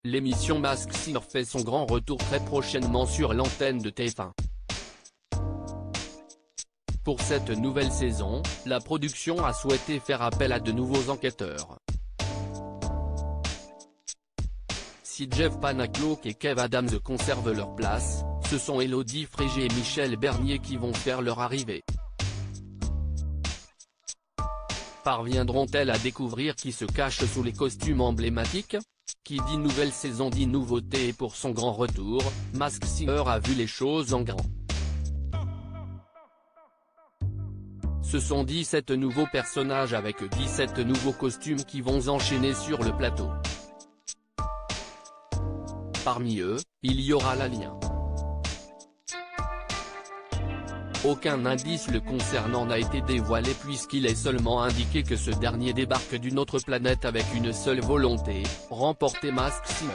L'émission Masked Singer fait son grand retour très prochainement sur l'antenne de TF1. Pour cette nouvelle saison, la production a souhaité faire appel à de nouveaux enquêteurs. Si Jeff Panaclock et Kev Adams conservent leur place, ce sont Élodie Frégé et Michel Bernier qui vont faire leur arrivée. Parviendront-elles à découvrir qui se cache sous les costumes emblématiques? Qui dit nouvelle saison dit nouveauté, et pour son grand retour, Masked Singer a vu les choses en grand. Ce sont 17 nouveaux personnages avec 17 nouveaux costumes qui vont s'enchaîner sur le plateau. Parmi eux, il y aura l'alien. Aucun indice le concernant n'a été dévoilé puisqu'il est seulement indiqué que ce dernier débarque d'une autre planète avec une seule volonté, remporter Masked Singer.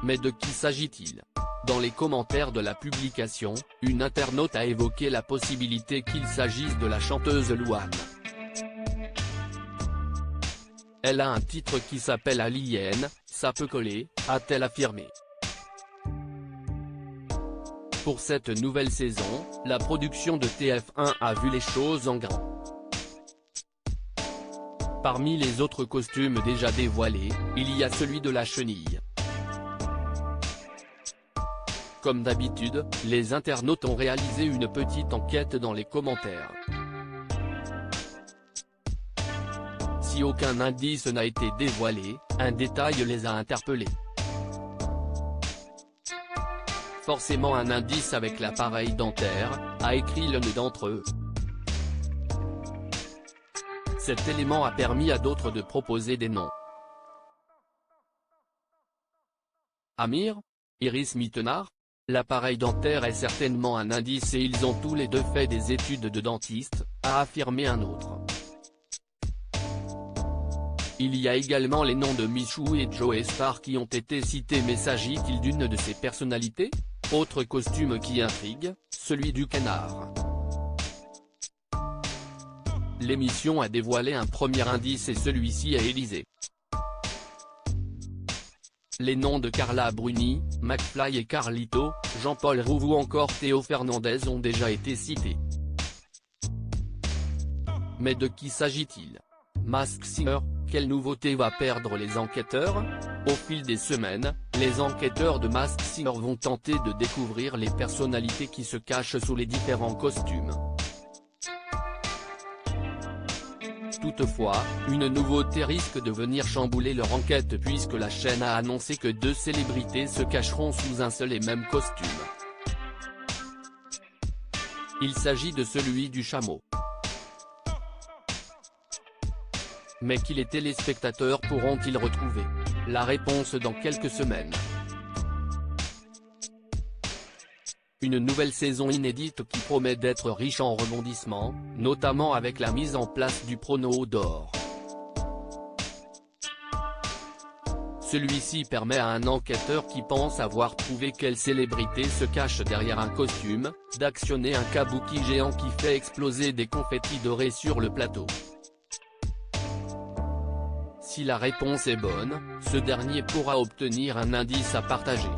Mais de qui s'agit-il? Dans les commentaires de la publication, une internaute a évoqué la possibilité qu'il s'agisse de la chanteuse Louane. Elle a un titre qui s'appelle Alien, ça peut coller, a-t-elle affirmé. Pour cette nouvelle saison, la production de TF1 a vu les choses en grand. Parmi les autres costumes déjà dévoilés, il y a celui de la chenille. Comme d'habitude, les internautes ont réalisé une petite enquête dans les commentaires. Si aucun indice n'a été dévoilé, un détail les a interpellés. Forcément un indice avec l'appareil dentaire, a écrit l'un d'entre eux. Cet élément a permis à d'autres de proposer des noms. Amir? Iris Mittenard? L'appareil dentaire est certainement un indice et ils ont tous les deux fait des études de dentiste, a affirmé un autre. Il y a également les noms de Michou et Joey Star qui ont été cités, mais s'agit-il d'une de ces personnalités? Autre costume qui intrigue, celui du canard. L'émission a dévoilé un premier indice et celui-ci est Élysée. Les noms de Carla Bruni, McFly et Carlito, Jean-Paul Rouve ou encore Théo Fernandez ont déjà été cités. Mais de qui s'agit-il? Masked Singer, quelle nouveauté va perdre les enquêteurs? Au fil des semaines, les enquêteurs de Masked Singer vont tenter de découvrir les personnalités qui se cachent sous les différents costumes. Toutefois, une nouveauté risque de venir chambouler leur enquête puisque la chaîne a annoncé que 2 célébrités se cacheront sous un seul et même costume. Il s'agit de celui du chameau. Mais qui les téléspectateurs pourront-ils retrouver? La réponse dans quelques semaines. Une nouvelle saison inédite qui promet d'être riche en rebondissements, notamment avec la mise en place du prono d'or. Celui-ci permet à un enquêteur qui pense avoir trouvé quelle célébrité se cache derrière un costume, d'actionner un kabuki géant qui fait exploser des confettis dorés sur le plateau. Si la réponse est bonne, ce dernier pourra obtenir un indice à partager.